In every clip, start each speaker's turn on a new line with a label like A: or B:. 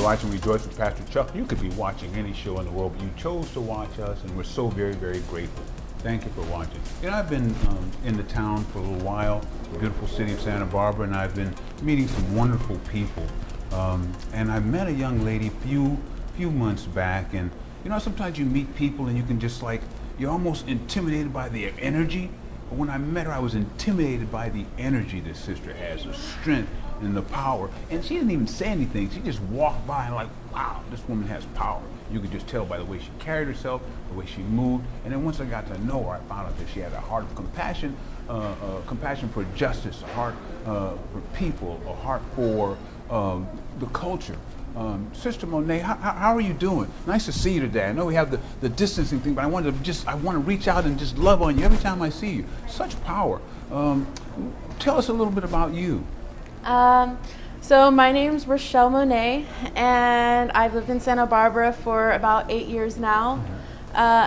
A: watching Rejoice with Pastor Chuck. You could be watching any show in the world, but you chose to watch us, and we're so very, very grateful. Thank you for watching. You know, I've been in the town for a little while, the beautiful city of Santa Barbara, and I've been meeting some wonderful people. And I met a young lady few months back, and you know, sometimes you meet people and you can just like, you're almost intimidated by their energy. But when I met her, I was intimidated by the energy this sister has, the strength and the power. And she didn't even say anything. She just walked by and like, wow, this woman has power. You could just tell by the way she carried herself, the way she moved. And then once I got to know her, I found out that she had a heart of compassion, compassion for justice, a heart for people, a heart for the culture. Sister Monet, how are you doing? Nice to see you today. I know we have the distancing thing, but I want to reach out and just love on you every time I see you. Such power. Tell us a little bit about you.
B: So my name's Rochelle Monet, and I've lived in Santa Barbara for about 8 years now.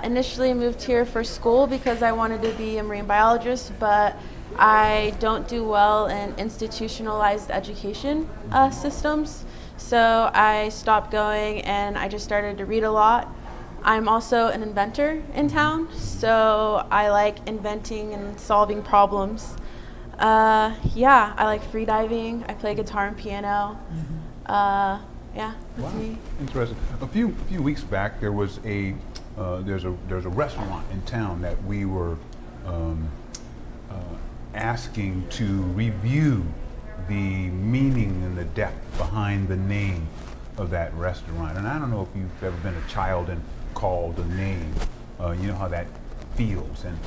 B: Initially moved here for school because I wanted to be a marine biologist, but I don't do well in institutionalized education systems. So I stopped going and I just started to read a lot. I'm also an inventor in town, so I like inventing and solving problems. Yeah, I like free diving. I play guitar and piano. Yeah, that's me.
A: Interesting. A few weeks back, there was there's a restaurant in town that we were asking to review the meaning and the depth behind the name of that restaurant. And I don't know if you've ever been a child and called a name. You know how that feels. And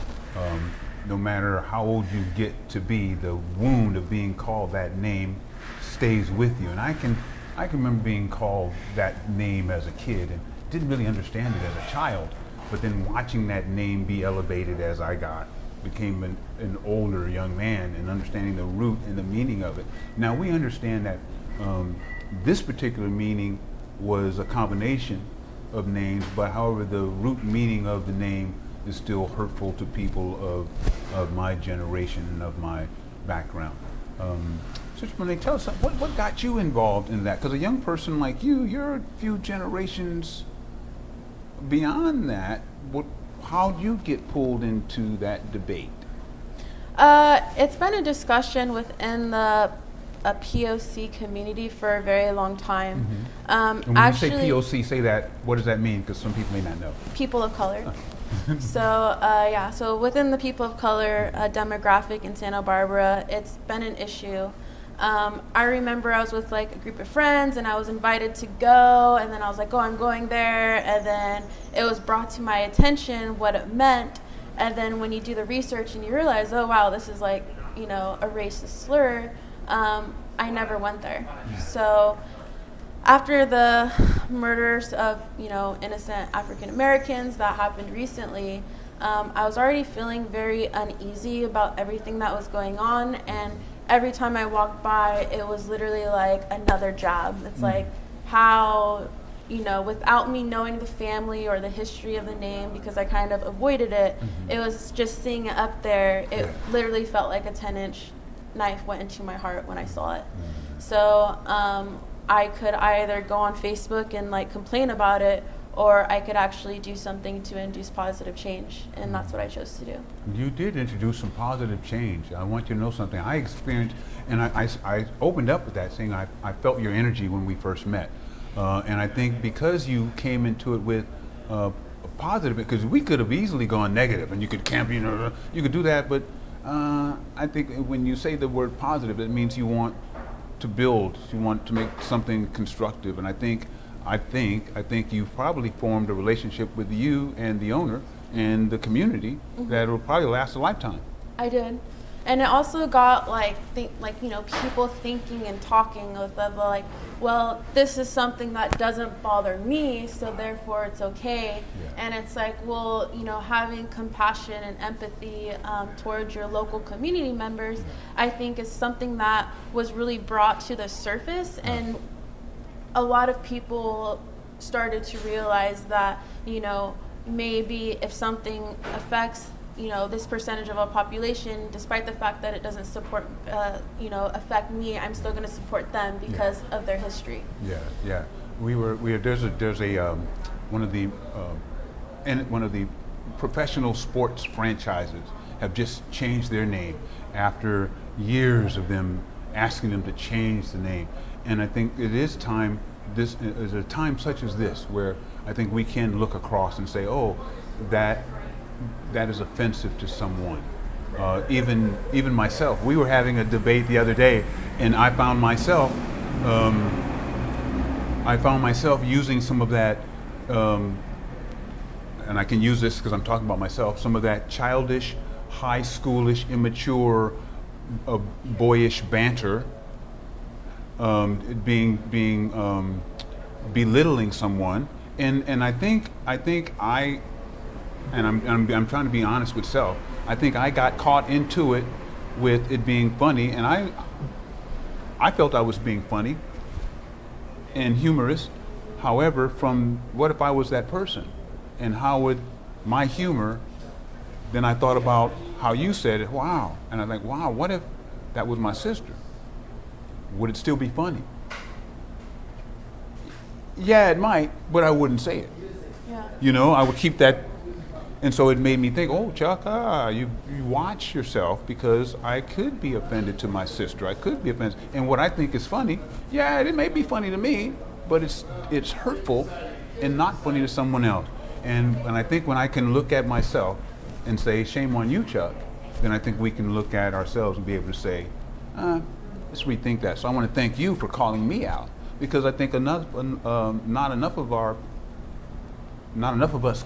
A: no matter how old you get to be, the wound of being called that name stays with you. And I can remember being called that name as a kid and didn't really understand it as a child. But then watching that name be elevated as I became an older young man and understanding the root and the meaning of it. Now we understand that this particular meaning was a combination of names, but however the root meaning of the name is still hurtful to people of my generation and of my background. Sister Monet, tell us what got you involved in that? Because a young person like you're a few generations beyond that. How do you get pulled into that debate?
B: It's been a discussion within the POC community for a very long time.
A: And when
B: actually,
A: you say POC, say that, what does that mean? Because some people may not know.
B: People of color. So within the people of color demographic in Santa Barbara, it's been an issue. I remember I was with like a group of friends and I was invited to go, and then I was like, oh, I'm going there, and then it was brought to my attention what it meant, and then when you do the research and you realize, oh wow, this is like, you know, a racist slur, I never went there. So after the murders of, you know, innocent African Americans that happened recently, I was already feeling very uneasy about everything that was going on, and every time I walked by, it was literally like another jab. It's like how, you know, without me knowing the family or the history of the name, because I kind of avoided it, it was just seeing it up there. It literally felt like a 10-inch knife went into my heart when I saw it. So I could either go on Facebook and like complain about it, or I could actually do something to induce positive change, and that's what I chose to do.
A: You did introduce some positive change. I want you to know something. I experienced, and I opened up with that saying I felt your energy when we first met. And I think because you came into it with a positive, because we could have easily gone negative, and you could camp, you know, you could do that, but I think when you say the word positive, it means you want to build, you want to make something constructive, and I think you've probably formed a relationship with you and the owner and the community that will probably last a lifetime.
B: I did. And it also got you know, people thinking and talking with the like, well, this is something that doesn't bother me, so therefore it's okay. And it's like, well, you know, having compassion and empathy towards your local community members, I think is something that was really brought to the surface, and a lot of people started to realize that, you know, maybe if something affects, you know, this percentage of a population, despite the fact that it doesn't affect me, I'm still going to support them because of their history.
A: Yeah. There's a one of the and one of the professional sports franchises have just changed their name after years of them asking them to change the name. And I think it is time. This is a time such as this where I think we can look across and say, oh, that is offensive to someone. Even myself. We were having a debate the other day, and I found myself using some of that, and I can use this because I'm talking about myself, some of that childish, high schoolish, immature, boyish banter, belittling someone, and I think I'm trying to be honest with self. I think I got caught into it with it being funny, and I felt I was being funny and humorous. However, what if I was that person? And how would my humor, then I thought about how you said it, wow. And I think, wow, what if that was my sister? Would it still be funny? Yeah, it might, but I wouldn't say it.
B: Yeah.
A: I would keep that. And so it made me think, oh, Chuck, you watch yourself, because I could be offended to my sister. I could be offended. And what I think is funny, yeah, it may be funny to me, but it's hurtful and not funny to someone else. And I think when I can look at myself and say, shame on you, Chuck, then I think we can look at ourselves and be able to say, let's rethink that. So I want to thank you for calling me out, because I think not enough of us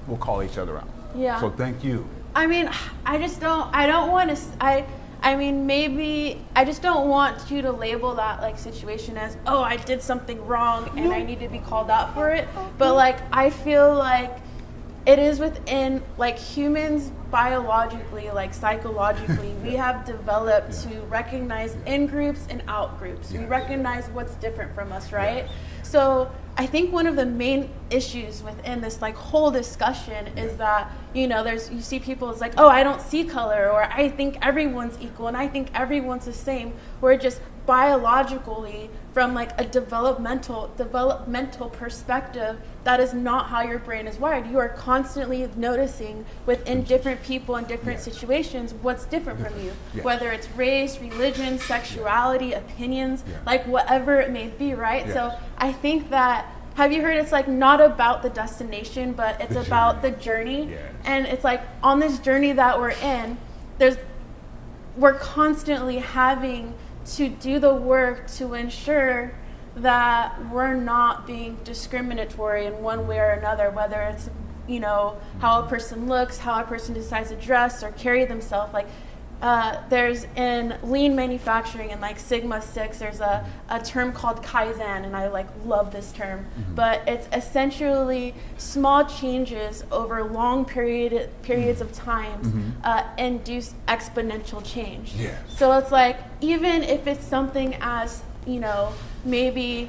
A: will call each other out.
B: Yeah.
A: So thank you.
B: I mean, I just don't want to, I mean, maybe, I just don't want you to label that like situation as, oh, I did something wrong and I need to be called out for it. But like, I feel like it is within, like, humans biologically, like psychologically, we have developed to recognize in groups and out groups. We recognize what's different from us, right? So I think one of the main issues within this like whole discussion is that, you see people, it's like, oh, I don't see color, or I think everyone's equal and I think everyone's the same. We're just biologically, from like a developmental perspective, that is not how your brain is wired. You are constantly noticing within different people and different situations what's different from you, whether it's race, religion, sexuality, opinions, like whatever it may be, right? So I think that, have you heard it's like not about the destination, but it's about the journey? And it's like on this journey that we're in, we're constantly having to do the work to ensure that we're not being discriminatory in one way or another, whether it's, how a person looks, how a person decides to dress or carry themselves. Like, there's in lean manufacturing and like Sigma 6, there's a term called Kaizen, and I like love this term, but it's essentially small changes over long periods of time induce exponential change. So it's like, even if it's something as, maybe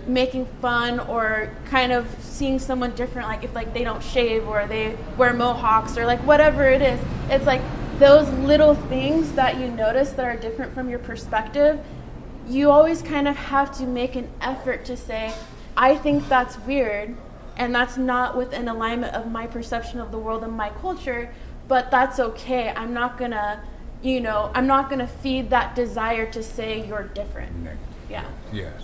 B: making fun or kind of seeing someone different, like if like they don't shave or they wear mohawks or like whatever it is, it's like those little things that you notice that are different from your perspective, you always kind of have to make an effort to say, I think that's weird and that's not within alignment of my perception of the world and my culture, but that's okay. I'm not gonna feed that desire to say you're different. Yeah.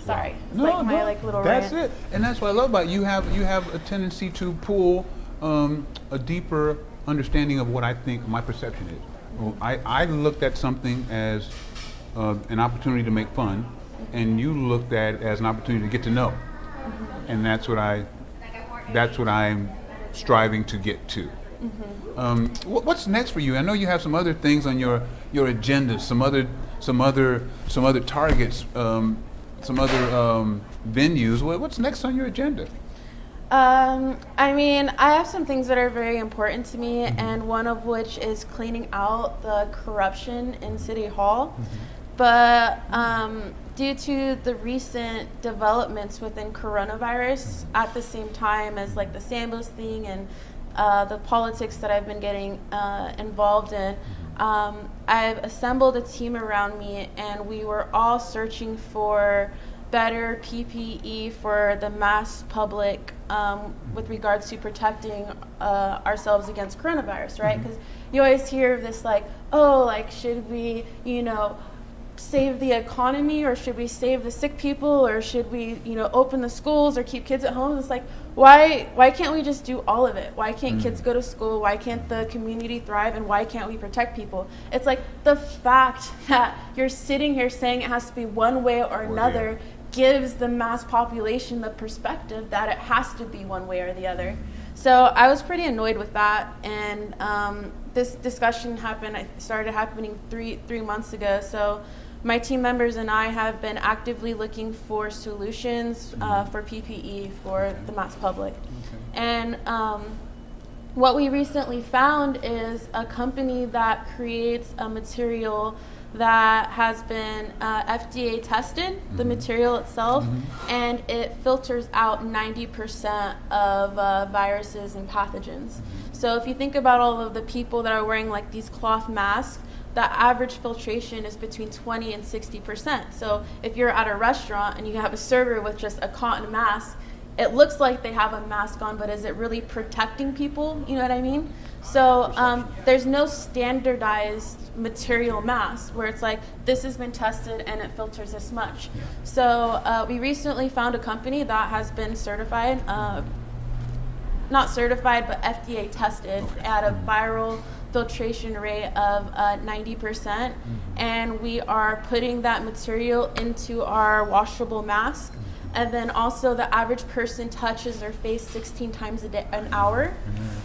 B: Sorry. It's like my like little
A: That's
B: rant.
A: it. And that's what I love about it. You have a tendency to pull a deeper understanding of what I think my perception is. Well, I looked at something as an opportunity to make fun, and you looked at it as an opportunity to get to know. And that's what I'm striving to get to. What's next for you? I know you have some other things on your agenda, some other targets, some other venues. What's next on your agenda?
B: I mean, I have some things that are very important to me, and one of which is cleaning out the corruption in City Hall. But due to the recent developments within coronavirus, at the same time as like the Sambos thing and the politics that I've been getting involved in, I've assembled a team around me, and we were all searching for better PPE for the mass public with regards to protecting ourselves against coronavirus, right? Because you always hear this like, oh, like should we, save the economy, or should we save the sick people, or should we, open the schools or keep kids at home? It's like, why can't we just do all of it? Why can't kids go to school? Why can't the community thrive? And why can't we protect people? It's like the fact that you're sitting here saying it has to be one way or another gives the mass population the perspective that it has to be one way or the other. So I was pretty annoyed with that, and this discussion started happening three months ago. So my team members and I have been actively looking for solutions for PPE for the mass public. And what we recently found is a company that creates a material that has been FDA tested, the material itself, and it filters out 90% of viruses and pathogens. So if you think about all of the people that are wearing like these cloth masks, the average filtration is between 20 and 60%. So if you're at a restaurant and you have a server with just a cotton mask, it looks like they have a mask on, but is it really protecting people? You know what I mean? So there's no standardized material mask where it's like, this has been tested and it filters this much. So we recently found a company that has been certified, not certified, but FDA tested at a viral filtration rate of 90%, and we are putting that material into our washable mask. And then also the average person touches their face 16 times an hour.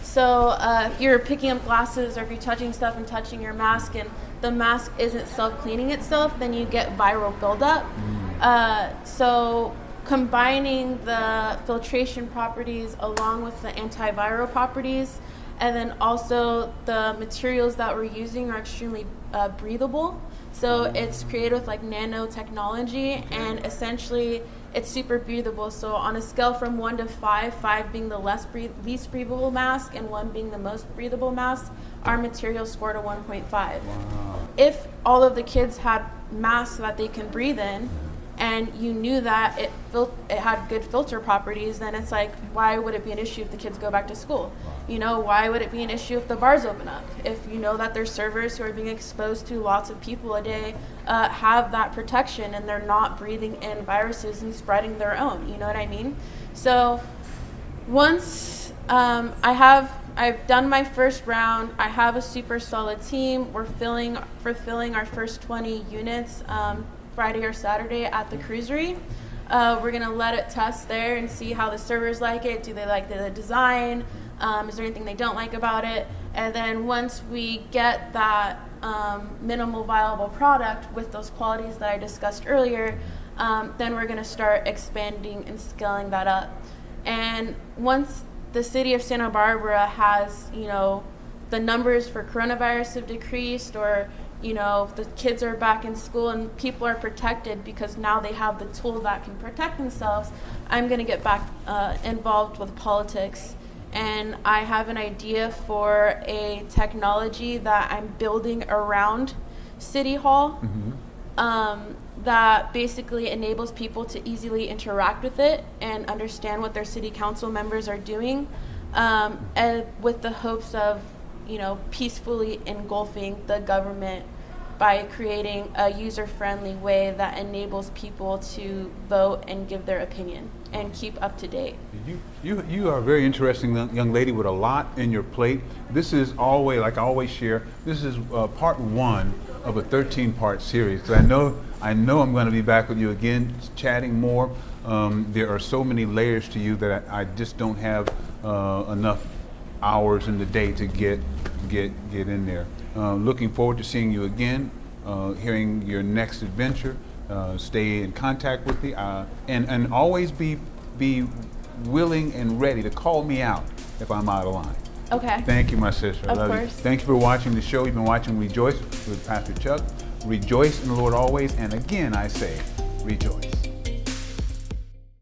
B: So if you're picking up glasses, or if you're touching stuff and touching your mask and the mask isn't self-cleaning itself, then you get viral buildup. So combining the filtration properties along with the antiviral properties, and then also the materials that we're using are extremely breathable. So it's created with like nanotechnology, and essentially it's super breathable. So on a scale from 1 to 5, 5 being the least breathable mask and 1 being the most breathable mask, our material scored a 1.5.
A: Wow.
B: If all of the kids had masks that they can breathe in, and you knew that it had good filter properties, then it's like, why would it be an issue if the kids go back to school? Why would it be an issue if the bars open up? If you know that there's servers who are being exposed to lots of people a day have that protection, and they're not breathing in viruses and spreading their own, you know what I mean? So once I've done my first round, I have a super solid team. We're fulfilling our first 20 units Friday or Saturday at the cruisery. We're gonna let it test there and see how the servers like it. Do they like the design? Is there anything they don't like about it? And then once we get that minimal viable product with those qualities that I discussed earlier, then we're gonna start expanding and scaling that up. And once the city of Santa Barbara has, the numbers for coronavirus have decreased, or the kids are back in school and people are protected because now they have the tool that can protect themselves, I'm going to get back involved with politics. And I have an idea for a technology that I'm building around City Hall that basically enables people to easily interact with it and understand what their city council members are doing, and with the hopes of peacefully engulfing the government by creating a user-friendly way that enables people to vote and give their opinion and keep up to date.
A: You are a very interesting young lady with a lot in your plate. This is always, like I always share, this is part 1 of a 13-part series. So I know I'm going to be back with you again, chatting more. There are so many layers to you that I just don't have enough hours in the day to get in there. Looking forward to seeing you again, hearing your next adventure. Stay in contact with me, and always be willing and ready to call me out if I'm out of line.
B: Okay.
A: Thank you, my sister. I love you. Thank you for watching the show. You've been watching Rejoice with Pastor Chuck. Rejoice in the Lord always, and again I say, rejoice.